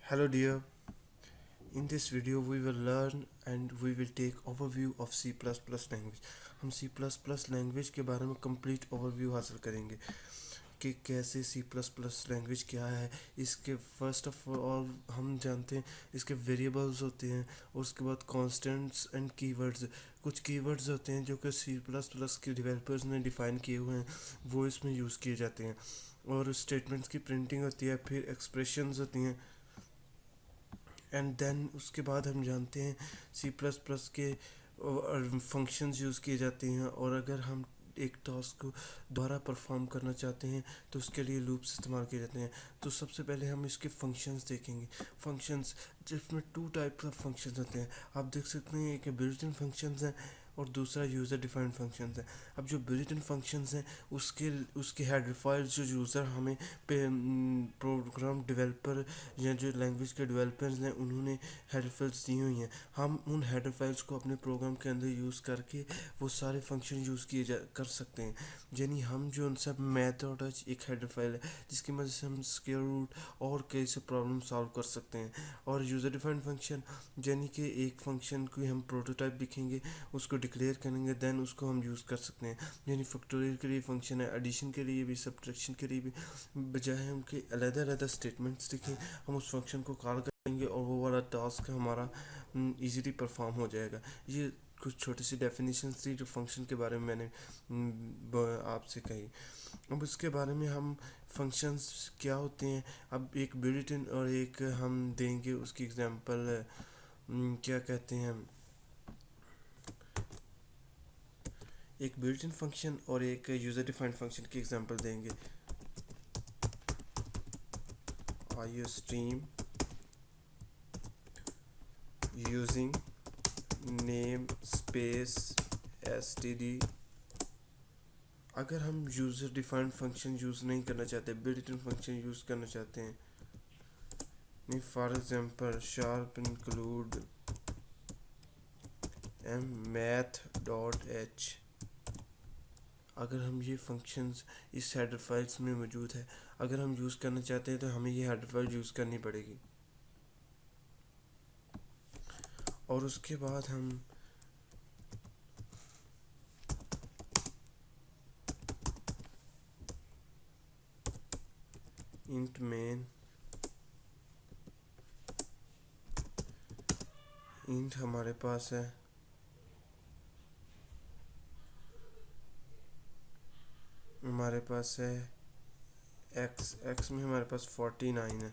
Hello dear, in this video we will learn and we will take overview of C++ language. हम C++ language के बारे में complete overview हासिल करेंगे कि कैसे C++ लैंग्वेज क्या है। इसके फर्स्ट ऑफ ऑल हम जानते हैं इसके वेरिएबल्स होते हैं और उसके बाद कॉन्स्टेंट्स एंड कीवर्ड्स। कुछ कीवर्ड्स होते हैं जो कि C++ के डेवलपर्स ने डिफ़ाइन किए हुए हैं, वो इसमें यूज़ किए जाते हैं। और स्टेटमेंट्स की प्रिंटिंग होती है, फिर एक्सप्रेशंस होती हैं, एंड देन उसके बाद हम जानते हैं सी प्लस प्लस के फंक्शंस यूज़ किए जाते हैं। और अगर हम एक टास्क को दोबारा परफॉर्म करना चाहते हैं तो उसके लिए लूप्स इस्तेमाल किए जाते हैं। तो सबसे पहले हम इसके फंक्शंस देखेंगे। फंक्शंस जिसमें टू टाइप्स ऑफ फंक्शंस होते हैं, आप देख सकते हैं एक बिल्ट इन फंक्शंस हैं और दूसरा यूज़र डिफाइंड फंक्शंस है। अब जो बिल्ट इन फंक्शंस हैं उसके उसके हेडर फाइल्स जो यूज़र हमें प्रोग्राम डेवलपर या जो लैंग्वेज के डेवलपर्स हैं उन्होंने हेडर फाइल्स दी हुई हैं। हम उन हेडर फाइल्स को अपने प्रोग्राम के अंदर यूज़ करके वो सारे फंक्शन यूज़ किए जा कर सकते हैं। यानी हम जो उनसे मेथड एक हेडर फाइल है जिसकी मदद से हम स्क्वायर रूट और कई से प्रॉब्लम सॉल्व कर सकते हैं। और यूज़र डिफाइंड फंक्शन यानी कि एक फंक्शन को हम प्रोटोटाइप लिखेंगे, उसको डिक्लेयर करेंगे, देन उसको हम यूज़ कर सकते हैं। यानी फैक्टोरियल के लिए फंक्शन है, एडिशन के लिए भी, सब्ट्रैक्शन के लिए भी। बजाय हम के अलग अलग स्टेटमेंट्स लिखें, हम उस फंक्शन को कॉल करेंगे और वो वाला टास्क हमारा इजीली परफॉर्म हो जाएगा। ये कुछ छोटी सी डेफिनेशन थी जो फंक्शन के बारे में मैंने आपसे कही। अब इसके बारे में हम फंक्शंस क्या होते हैं, अब एक बिल्ट इन और एक हम देंगे उसकी एग्जांपल। क्या कहते हैं, एक बिल्ट इन फंक्शन और एक यूज़र डिफाइंड फंक्शन की एग्जांपल देंगे। IO stream using namespace std। अगर हम यूज़र डिफाइंड फंक्शन यूज़ नहीं करना चाहते, बिल्ट इन फंक्शन यूज़ करना चाहते हैं, नहीं for example sharp include M math dot H. अगर हम ये फंक्शंस इस हेडर फाइल्स में मौजूद है, अगर हम यूज़ करना चाहते हैं तो हमें ये हेडर फाइल यूज़ करनी पड़ेगी। और उसके बाद हम इंट मेन इंट हमारे पास है एक्स में हमारे पास 49 है।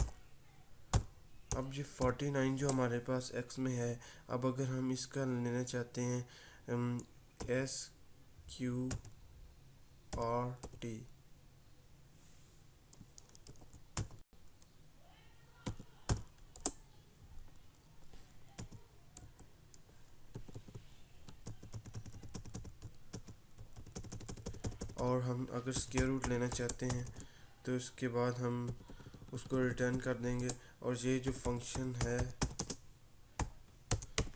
अब ये 49 जो हमारे पास एक्स में है, अब अगर हम इसका लेना चाहते हैं SQRT, और हम अगर स्क्वायर रूट लेना चाहते हैं तो इसके बाद हम उसको रिटर्न कर देंगे। और ये जो फंक्शन है,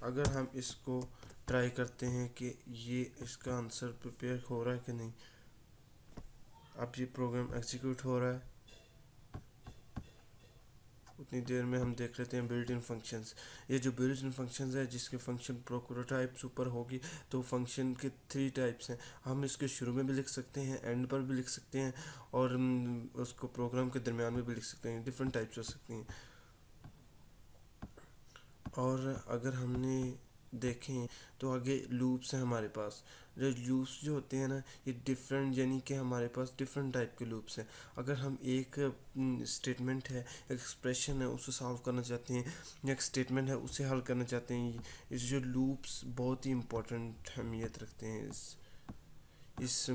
अगर हम इसको ट्राई करते हैं कि ये इसका आंसर प्रिपेयर हो रहा है कि नहीं, अब ये प्रोग्राम एग्जीक्यूट हो रहा है, उतनी देर में हम देख लेते हैं बिल्ट इन फंक्शंस। ये जो बिल्ट इन फंक्शंस है जिसके फंक्शन प्रोटोटाइप्स ऊपर होगी, तो फंक्शन के 3 टाइप्स हैं। हम इसके शुरू में भी लिख सकते हैं, एंड पर भी लिख सकते हैं, और उसको प्रोग्राम के दरमियान में भी लिख सकते हैं। डिफरेंट टाइप्स हो सकती हैं। और अगर हमने देखें तो आगे लूप्स हैं हमारे पास। जो लूप्स जो होते हैं ना, ये डिफरेंट, यानी कि हमारे पास डिफरेंट टाइप के लूप्स हैं। अगर हम एक स्टेटमेंट है, एक्सप्रेशन है, उसे सॉल्व करना चाहते हैं, या एक स्टेटमेंट है उसे हल करना चाहते हैं, इस जो लूप्स बहुत ही इम्पोर्टेंट अहमियत रखते हैं। इस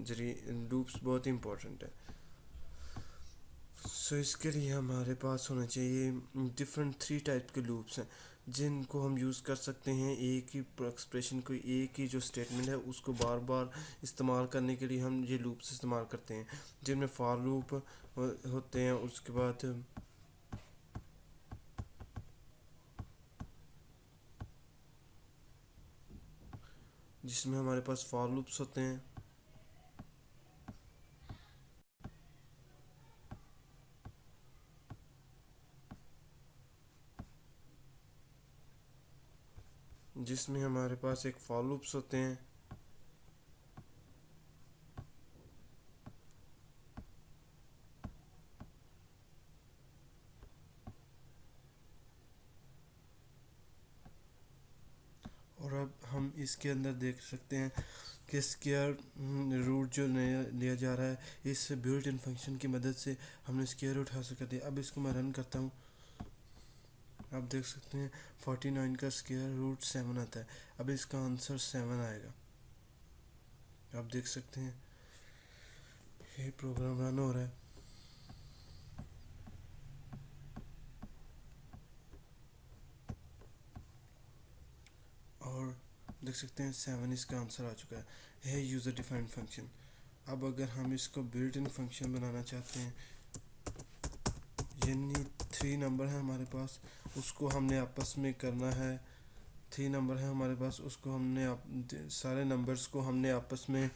जरिए लूप्स बहुत ही इम्पोर्टेंट है। सो इसके लिए हमारे पास होना चाहिए डिफरेंट 3 टाइप के लूप्स हैं जिनको हम यूज़ कर सकते हैं। एक ही एक्सप्रेशन को, एक ही जो स्टेटमेंट है उसको बार बार इस्तेमाल करने के लिए हम ये लूप्स इस्तेमाल करते हैं, जिनमें फॉर लूप होते हैं। उसके बाद जिसमें हमारे पास फॉर लूप्स होते हैं, जिसमें हमारे पास एक फॉर लूप्स होते हैं और अब हम इसके अंदर देख सकते हैं कि स्क्वायर रूट जो नया लिया जा रहा है, इस बिल्ट इन फंक्शन की मदद से हमने स्क्वायर रूट हासिल कर दिया। अब इसको मैं रन करता हूँ। आप देख सकते हैं 49 का स्क्वायर रूट 7 आता है। अब इसका आंसर 7 आएगा। आप देख सकते हैं ये प्रोग्राम रन हो रहा है और देख सकते हैं 7 इसका आंसर आ चुका है यूज़र डिफाइंड फंक्शन। अब अगर हम इसको बिल्ट इन फंक्शन बनाना चाहते हैं, यानी 3 नंबर है हमारे पास, उसको हमने आपस में करना है। 3 नंबर है हमारे पास, उसको हमने सारे नंबर्स को हमने आपस में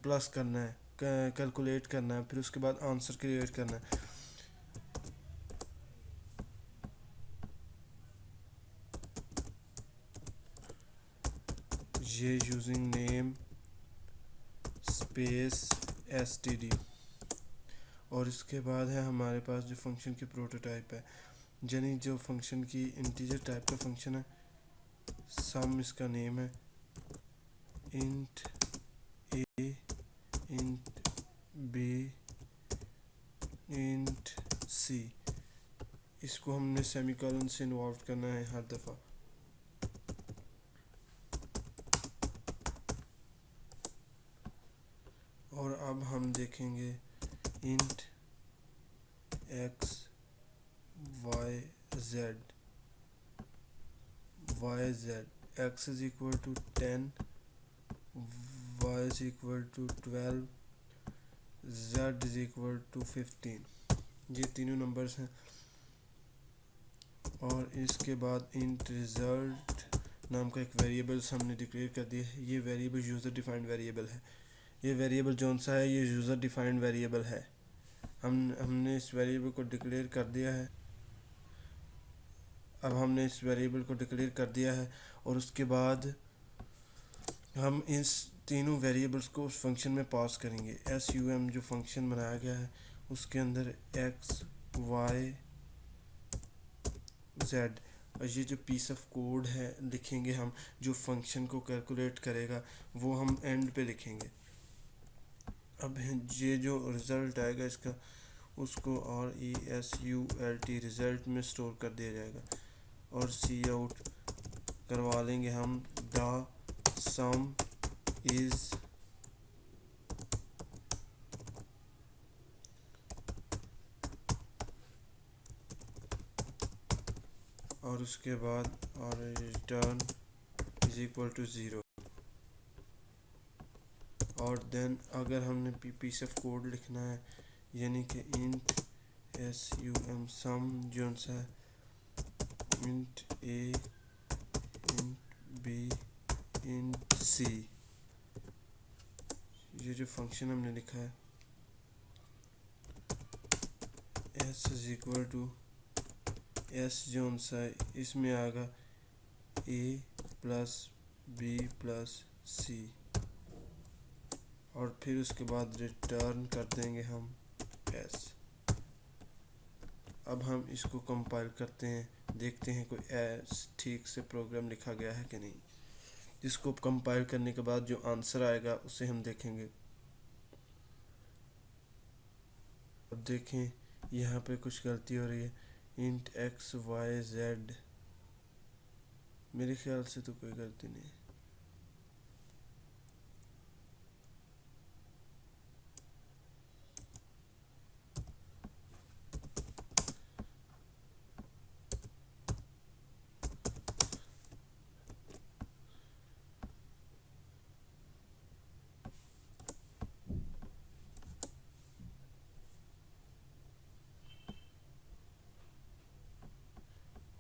प्लस करना है, कैलकुलेट करना है, फिर उसके बाद आंसर क्रिएट करना है। ये यूजिंग नेम स्पेस std। और इसके बाद है हमारे पास जो फंक्शन की प्रोटोटाइप है, यानी जो फंक्शन की इंटीजर टाइप का फंक्शन है। सम इसका नेम है, इंट ए, इंट बी, इंट सी। इसको हमने सेमीकोलन से इन्वॉल्व करना है हर दफ़ा। और अब हम देखेंगे int X Y Z, X is equal to 10, Y is equal to 12, Z is equal to 15। ये तीनों नंबर्स हैं। और इसके बाद इंट रिजल्ट नाम का एक वेरिएबल हमने डिक्लेयर कर दिया है। ये वेरिएबल यूज़र डिफाइंड वेरिएबल है। ये वेरिएबल जौन सा है, ये यूज़र डिफाइंड वेरिएबल है। हमने इस वेरिएबल को डिक्लेयर कर दिया है। अब हमने इस वेरिएबल को डिक्लेयर कर दिया है और उसके बाद हम इस तीनों वेरिएबल्स को उस फंक्शन में पास करेंगे। sum जो फंक्शन बनाया गया है उसके अंदर x y z, और ये जो पीस ऑफ कोड है लिखेंगे हम, जो फंक्शन को कैलकुलेट करेगा वो हम एंड पे लिखेंगे। अब ये जो रिज़ल्ट आएगा इसका, उसको RESULT रिज़ल्ट में स्टोर कर दिया जाएगा और सी आउट करवा लेंगे हम द सम इज़ और उसके बाद और रिटर्न इज इक्वल टू 0। और देन अगर हमने पीस ऑफ कोड लिखना है, यानी कि इंट sum सम जो सा है, int a, int b, int c, ये जो फंक्शन हमने लिखा है s is equal to s जो सा है, इसमें आएगा a plus b plus c, और फिर उसके बाद रिटर्न कर देंगे हम s। अब हम इसको कंपाइल करते हैं, देखते हैं कोई ठीक से प्रोग्राम लिखा गया है कि नहीं। जिसको कंपाइल करने के बाद जो आंसर आएगा उसे हम देखेंगे। अब देखें यहाँ पे कुछ गलती हो रही है। इंट एक्स वाई जेड, मेरे ख्याल से तो कोई गलती नहीं है।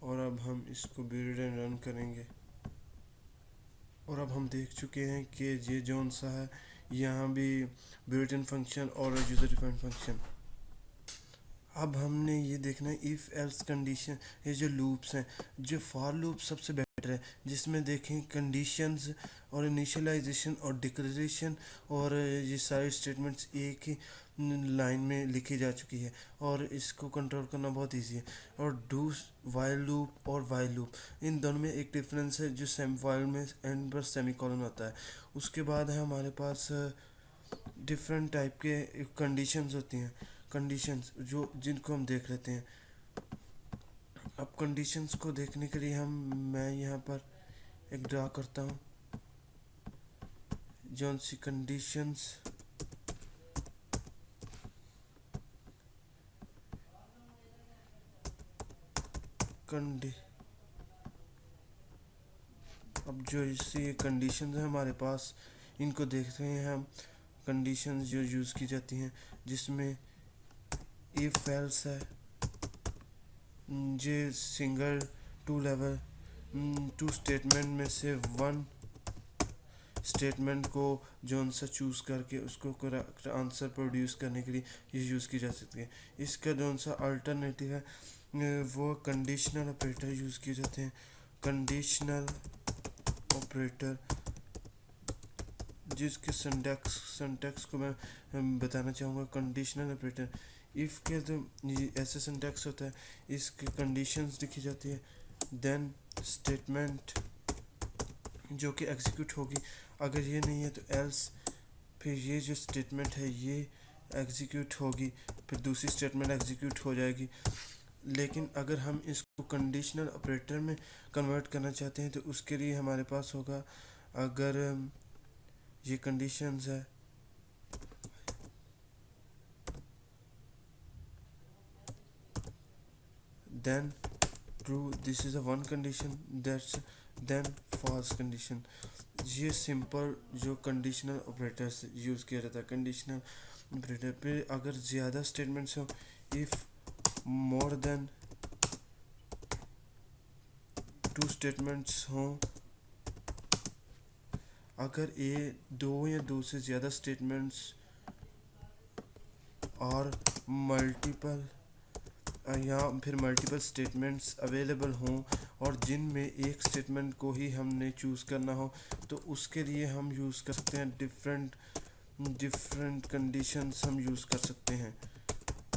और अब हम इसको बिल्ड एंड रन करेंगे और अब हम देख चुके हैं कि ये जौन सा है, यहाँ भी बिल्ट इन फंक्शन और यूज़र डिफाइंड फंक्शन। अब हमने ये देखना है इफ़ एल्स कंडीशन, ये जो लूप्स हैं, जो फॉर लूप सबसे बेटर है, जिसमें देखें कंडीशंस और इनिशियलाइजेशन और डिक्लेरेशन और ये सारे स्टेटमेंट्स एक ही लाइन में लिखी जा चुकी है और इसको कंट्रोल करना बहुत इजी है। और डू वाइल लूप और वाइल लूप, इन दोनों में एक डिफरेंस है, जो सेम वाइल में एंड पर सेमीकोलन होता है। उसके बाद है हमारे पास डिफरेंट टाइप के कंडीशंस होती हैं, कंडीशंस जो जिनको हम देख लेते हैं। अब कंडीशंस को देखने के लिए मैं यहाँ पर एक ड्रा करता हूँ, जौन सी कंडीशंस कंडी अब जो इसी ये कंडीशंस है हमारे पास, इनको देख रहे हैं हम। कंडीशंस जो यूज़ की जाती हैं, जिसमें इफ एल्स है, जे single two level, two statement में से वन स्टेटमेंट को जोन सा चूज़ करके उसको करेक्ट आंसर प्रोड्यूस करने के लिए ये यूज़ की जा सकती है। इसका जोन सा अल्टरनेटिव है वो कंडीशनल ऑपरेटर यूज़ किए जाते हैं। कंडीशनल ऑपरेटर जिसके सिंटैक्स को मैं बताना चाहूँगा। कंडीशनल ऑपरेटर इफ़ के तो ये ऐसे सिंटैक्स होता है, इसकी कंडीशंस लिखी जाती है, देन स्टेटमेंट जो कि एग्जीक्यूट होगी, अगर ये नहीं है तो एल्स, फिर ये जो स्टेटमेंट है ये एग्जीक्यूट होगी, फिर दूसरी स्टेटमेंट एग्जीक्यूट हो जाएगी। लेकिन अगर हम इसको कंडीशनल ऑपरेटर में कन्वर्ट करना चाहते हैं तो उसके लिए हमारे पास होगा, अगर ये कंडीशंस है, then true, this is a one condition, that's then false condition. ये सिंपल जो कंडीशनल ऑपरेटर्स यूज़ किया जाता है कंडीशनल ऑपरेटर पे। अगर ज़्यादा स्टेटमेंट्स हो, if more than two statements हों, अगर ये दो या दो से ज़्यादा स्टेटमेंट्स और मल्टीपल या फिर मल्टीपल स्टेटमेंट्स अवेलेबल हों और जिनमें एक स्टेटमेंट को ही हमने चूज़ करना हो, तो उसके लिए हम यूज़ कर सकते हैं डिफरेंट कंडीशंस हम यूज़ कर सकते हैं।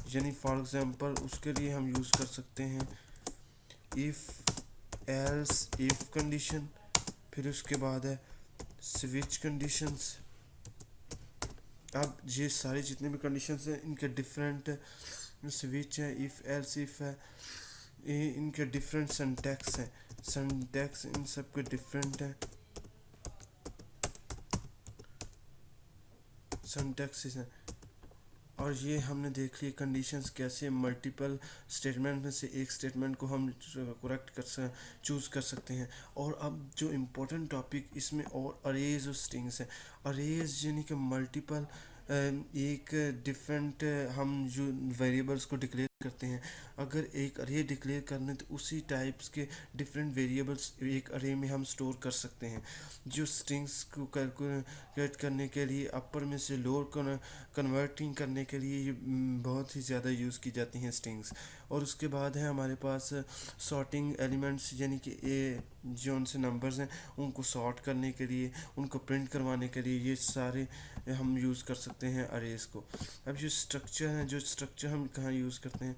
यानी फॉर एग्जांपल उसके लिए हम यूज़ कर सकते हैं इफ़ एल्स इफ़ कंडीशन, फिर उसके बाद है स्विच कंडीशंस। अब ये सारे जितने भी कंडीशंस हैं इनके डिफरेंट स्विच है, इफ़ एल्स इफ़ है, ये इनके डिफरेंट सिंटैक्स हैं, सिंटैक्स इन सब के डिफरेंट हैं, सिंटैक्सेस हैं। और ये हमने देख ली कंडीशंस कैसे मल्टीपल स्टेटमेंट में से एक स्टेटमेंट को हम करेक्ट चूज़ कर सकते हैं। और अब जो इम्पोर्टेंट टॉपिक इसमें और अरेज और स्ट्रिंग्स हैं। अरेज यानी कि मल्टीपल एक डिफरेंट हम जो वेरिएबल्स को डिक्लेयर करते हैं, अगर एक अरे डिक्लेयर करने तो उसी टाइप्स के डिफरेंट वेरिएबल्स एक अरे में हम स्टोर कर सकते हैं। जो स्ट्रिंग्स को कैलकुलेट करने के लिए अपर में से लोअर कन्वर्टिंग करने के लिए ये बहुत ही ज़्यादा यूज़ की जाती हैं स्ट्रिंग्स। और उसके बाद है हमारे पास सॉर्टिंग एलिमेंट्स, यानी कि ए जो उनसे नंबर्स हैं उनको सॉर्ट करने के लिए, उनको प्रिंट करवाने के लिए ये सारे हम यूज़ कर सकते हैं अरेज को। अब जो स्ट्रक्चर है, जो स्ट्रक्चर हम कहाँ यूज़ करते हैं,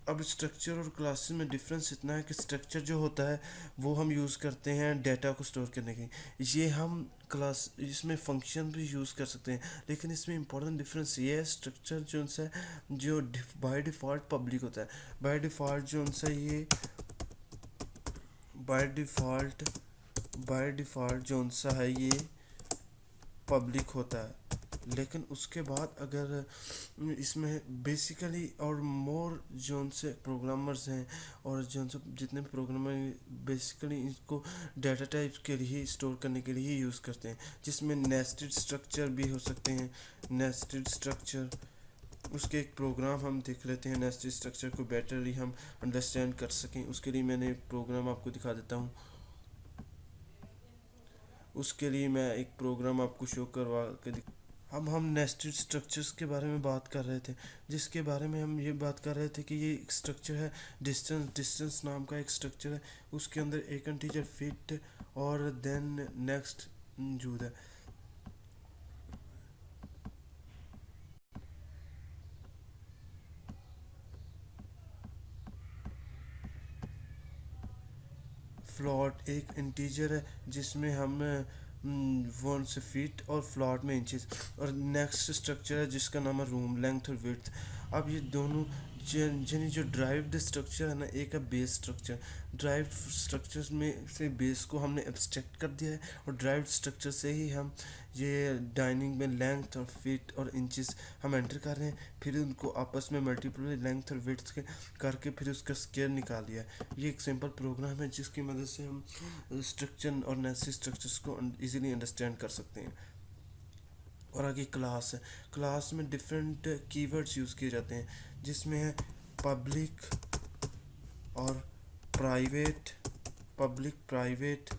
अब स्ट्रक्चर और क्लासेस में डिफरेंस इतना है कि स्ट्रक्चर जो होता है वो हम यूज़ करते हैं डेटा को स्टोर करने के लिए। ये हम क्लास इसमें फंक्शन भी यूज़ कर सकते हैं, लेकिन इसमें इंपॉर्टेंट डिफरेंस ये है, स्ट्रक्चर जो सा जो बाय डिफ़ॉल्ट पब्लिक होता है, बाय डिफ़ॉल्ट जो सा ये बाय डिफ़ॉल्ट जो सा है ये पब्लिक होता है। लेकिन उसके बाद अगर इसमें बेसिकली और मोर जोन से प्रोग्रामर्स हैं और जोन से जितने भी प्रोग्रामर बेसिकली इसको डाटा टाइप्स के लिए स्टोर करने के लिए यूज़ करते हैं, जिसमें नेस्टेड स्ट्रक्चर भी हो सकते हैं। नेस्टेड स्ट्रक्चर उसके एक प्रोग्राम हम देख लेते हैं, नेस्टेड स्ट्रक्चर को बेटरली हम अंडरस्टैंड कर सकें। उसके लिए मैंने एक प्रोग्राम आपको दिखा देता हूँ। उसके लिए मैं एक प्रोग्राम आपको शो करवा के अब हम नेस्टेड स्ट्रक्चर्स के बारे में बात कर रहे थे, जिसके बारे में हम ये बात कर रहे थे कि ये एक स्ट्रक्चर है डिस्टेंस नाम का एक स्ट्रक्चर है। उसके अंदर एक इंटीजर फिट और देन नेक्स्ट मौजूद है। फ्लॉट एक इंटीजर है जिसमें हम वन से फीट और फ्लॉट में इंचेस, और नेक्स्ट स्ट्रक्चर है जिसका नाम है रूम लेंथ और विड्थ। अब ये दोनों जो ड्राइव्ड स्ट्रक्चर है ना, एक है बेस स्ट्रक्चर। ड्राइव्ड स्ट्रक्चर्स में से बेस को हमने एब्स्ट्रैक्ट कर दिया है, और ड्राइव्ड स्ट्रक्चर से ही हम ये डाइनिंग में लेंथ और फीट और इंचेस हम एंटर कर रहे हैं। फिर उनको आपस में मल्टीप्लाई लेंथ और विड्थ के करके फिर उसका स्क्वायर निकाल दिया है। ये एक सिंपल प्रोग्राम है जिसकी मदद से हम स्ट्रक्चर और नेसेसरी स्ट्रक्चर्स को इजीली अंडरस्टैंड कर सकते हैं। और आगे क्लास है। क्लास में डिफरेंट कीवर्ड्स यूज़ किए जाते हैं, जिसमें है पब्लिक और प्राइवेट, पब्लिक प्राइवेट,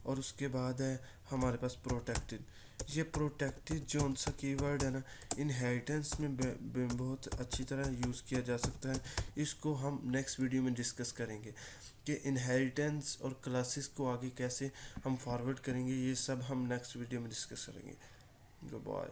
और उसके बाद है हमारे पास प्रोटेक्टेड। ये प्रोटेक्टेड जो सा कीवर्ड है ना, इनहेरिटेंस में बहुत अच्छी तरह यूज़ किया जा सकता है। इसको हम नेक्स्ट वीडियो में डिस्कस करेंगे कि इनहेरिटेंस और क्लासेस को आगे कैसे हम फॉरवर्ड करेंगे। ये सब हम नेक्स्ट वीडियो में डिस्कस करेंगे। Good bye.